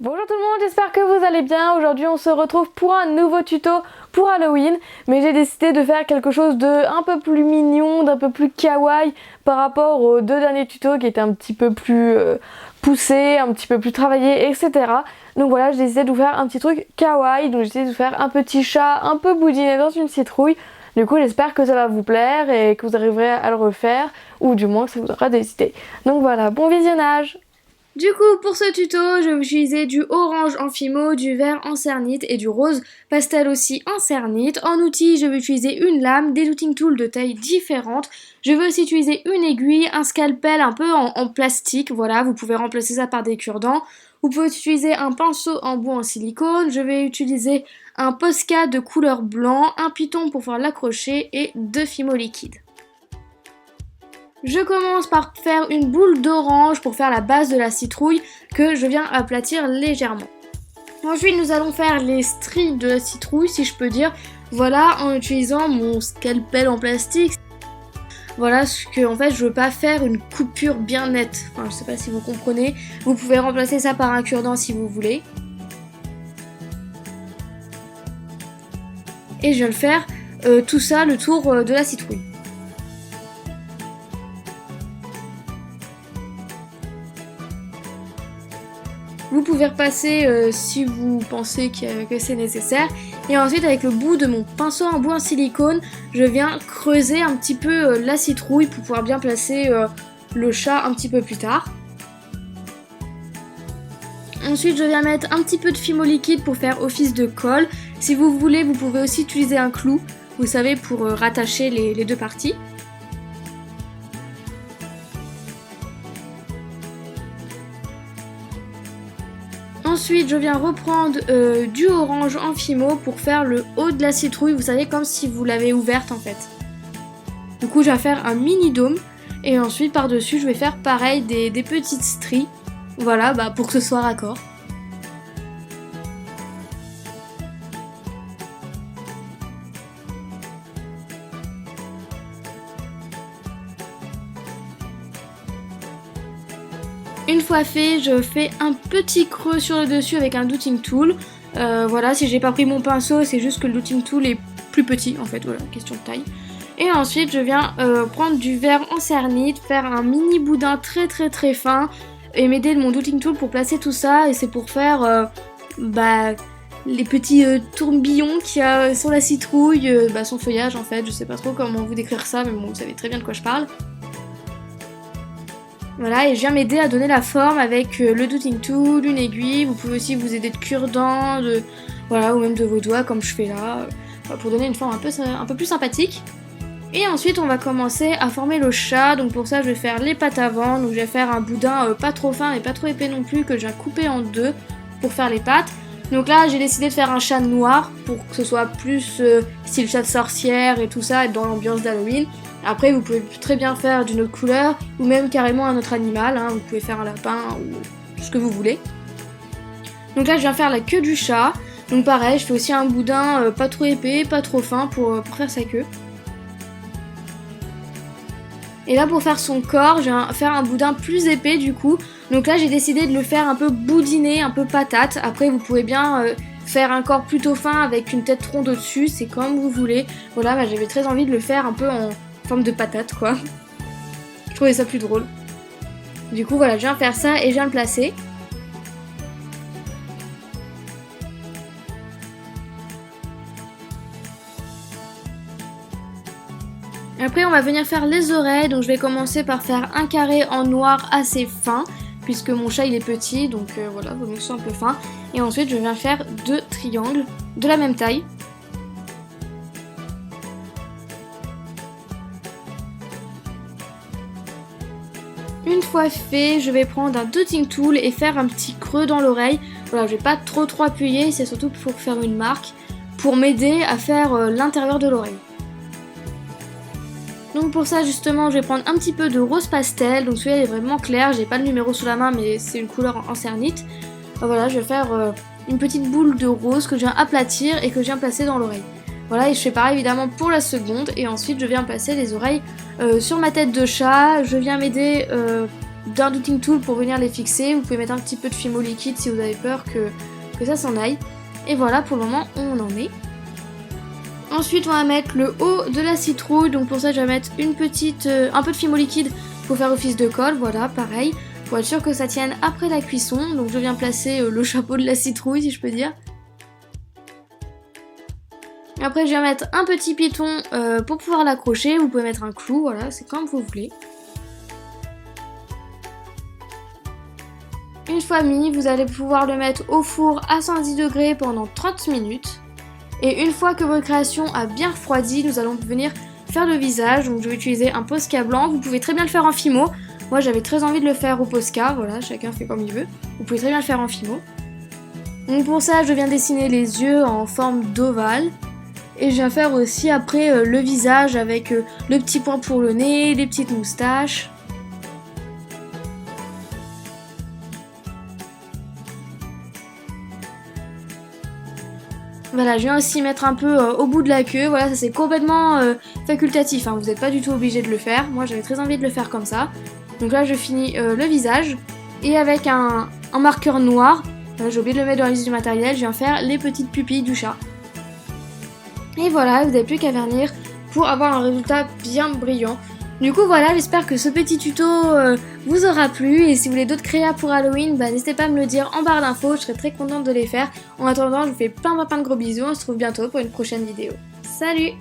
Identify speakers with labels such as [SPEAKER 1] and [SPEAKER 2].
[SPEAKER 1] Bonjour tout le monde, j'espère que vous allez bien. Aujourd'hui on se retrouve pour un nouveau tuto pour Halloween, mais j'ai décidé de faire quelque chose de un peu plus mignon, d'un peu plus kawaii par rapport aux deux derniers tutos qui étaient un petit peu plus poussés, un petit peu plus travaillés, etc. Donc voilà, j'ai décidé de vous faire un petit truc kawaii, donc j'ai décidé de vous faire un petit chat un peu boudiné dans une citrouille. Du coup j'espère que ça va vous plaire et que vous arriverez à le refaire, ou du moins que ça vous aura des idées. Donc voilà, bon visionnage!
[SPEAKER 2] Du coup, pour ce tuto, je vais utiliser du orange en fimo, du vert en cernite et du rose pastel aussi en cernite. En outil, je vais utiliser une lame, des douting tools de taille différentes. Je vais aussi utiliser une aiguille, un scalpel un peu en plastique. Voilà, vous pouvez remplacer ça par des cure-dents. Vous pouvez utiliser un pinceau en bois en silicone. Je vais utiliser un Posca de couleur blanc, un piton pour pouvoir l'accrocher et deux fimo liquides. Je commence par faire une boule d'orange pour faire la base de la citrouille que je viens aplatir légèrement. Ensuite, nous allons faire les stries de la citrouille, si je peux dire. Voilà, en utilisant mon scalpel en plastique. Voilà, ce que en fait, je veux pas faire une coupure bien nette. Enfin, je sais pas si vous comprenez. Vous pouvez remplacer ça par un cure-dent si vous voulez. Et je viens de faire tout ça le tour de la citrouille. Vous pouvez repasser si vous pensez que c'est nécessaire. Et ensuite, avec le bout de mon pinceau en bois en silicone, je viens creuser un petit peu la citrouille pour pouvoir bien placer le chat un petit peu plus tard. Ensuite, je viens mettre un petit peu de fimo liquide pour faire office de colle. Si vous voulez, vous pouvez aussi utiliser un clou, vous savez, pour rattacher les deux parties. Ensuite, je viens reprendre du orange en fimo pour faire le haut de la citrouille, vous savez, comme si vous l'avez ouverte en fait. Du coup, je vais faire un mini dôme et ensuite par-dessus, je vais faire pareil des petites stries. Voilà, pour que ce soit raccord. Une fois fait, je fais un petit creux sur le dessus avec un douting tool. Voilà, si j'ai pas pris mon pinceau, c'est juste que le douting tool est plus petit en fait, voilà, question de taille. Et ensuite, je viens prendre du verre en cernite, faire un mini boudin très fin et m'aider de mon douting tool pour placer tout ça. Et c'est pour faire les petits tourbillons qu'il y a sur la citrouille, son feuillage en fait. Je sais pas trop comment vous décrire ça, mais bon, vous savez très bien de quoi je parle. Voilà, et je viens m'aider à donner la forme avec le douting tool, une aiguille. Vous pouvez aussi vous aider de cure-dents, voilà, ou même de vos doigts comme je fais là, pour donner une forme un peu plus sympathique. Et ensuite, on va commencer à former le chat. Donc pour ça, je vais faire les pattes avant. Donc je vais faire un boudin pas trop fin et pas trop épais non plus, que je viens couper en deux pour faire les pattes. Donc là, j'ai décidé de faire un chat noir pour que ce soit plus style chat de sorcière et tout ça, être dans l'ambiance d'Halloween. Après, vous pouvez très bien faire d'une autre couleur ou même carrément un autre animal. Vous pouvez faire un lapin ou ce que vous voulez. Donc là, je viens faire la queue du chat. Donc pareil, je fais aussi un boudin pas trop épais, pas trop fin pour faire sa queue. Et là, pour faire son corps, je viens faire un boudin plus épais du coup. Donc là, j'ai décidé de le faire un peu boudiné, un peu patate. Après, vous pouvez bien faire un corps plutôt fin avec une tête ronde au-dessus, c'est comme vous voulez. Voilà, j'avais très envie de le faire un peu en forme de patate quoi. Je trouvais ça plus drôle. Du coup voilà, je viens faire ça et je viens le placer. Après on va venir faire les oreilles, donc je vais commencer par faire un carré en noir assez fin, puisque mon chat il est petit, donc voilà, vaut mieux que ce soit un peu fin. Et ensuite je viens faire deux triangles de la même taille. Une fois fait, je vais prendre un douting tool et faire un petit creux dans l'oreille. Voilà, je vais pas trop appuyer, c'est surtout pour faire une marque, pour m'aider à faire l'intérieur de l'oreille. Donc pour ça justement, je vais prendre un petit peu de rose pastel. Donc celui-là est vraiment clair, j'ai pas le numéro sous la main mais c'est une couleur en cernite. Voilà, je vais faire une petite boule de rose que je viens aplatir et que je viens placer dans l'oreille. Voilà, et je fais pareil évidemment pour la seconde. Et ensuite je viens placer les oreilles sur ma tête de chat. Je viens m'aider d'un Douting Tool pour venir les fixer. Vous pouvez mettre un petit peu de Fimo liquide si vous avez peur que ça s'en aille. Et voilà, pour le moment, on en est. Ensuite, on va mettre le haut de la citrouille. Donc pour ça, je vais mettre un peu de Fimo liquide pour faire office de colle. Voilà, pareil, pour être sûr que ça tienne après la cuisson. Donc je viens placer le chapeau de la citrouille, si je peux dire. Après, je viens mettre un petit piton pour pouvoir l'accrocher. Vous pouvez mettre un clou, voilà, c'est comme vous voulez. Une fois mis, vous allez pouvoir le mettre au four à 110 degrés pendant 30 minutes. Et une fois que votre création a bien refroidi, nous allons venir faire le visage. Donc je vais utiliser un Posca blanc. Vous pouvez très bien le faire en Fimo. Moi j'avais très envie de le faire au Posca. Voilà, chacun fait comme il veut. Vous pouvez très bien le faire en Fimo. Donc pour ça, je viens dessiner les yeux en forme d'ovale. Et je viens faire aussi après le visage avec le petit point pour le nez, les petites moustaches. Voilà, je viens aussi mettre un peu au bout de la queue. Voilà, ça c'est complètement facultatif, hein. Vous n'êtes pas du tout obligé de le faire. Moi j'avais très envie de le faire comme ça. Donc là je finis le visage. Et avec un marqueur noir, j'ai oublié de le mettre dans la liste du matériel, je viens faire les petites pupilles du chat. Et voilà, vous n'avez plus qu'à vernir pour avoir un résultat bien brillant. Du coup voilà, j'espère que ce petit tuto vous aura plu. Et si vous voulez d'autres créas pour Halloween, n'hésitez pas à me le dire en barre d'infos, je serai très contente de les faire. En attendant, je vous fais plein de gros bisous, on se retrouve bientôt pour une prochaine vidéo. Salut!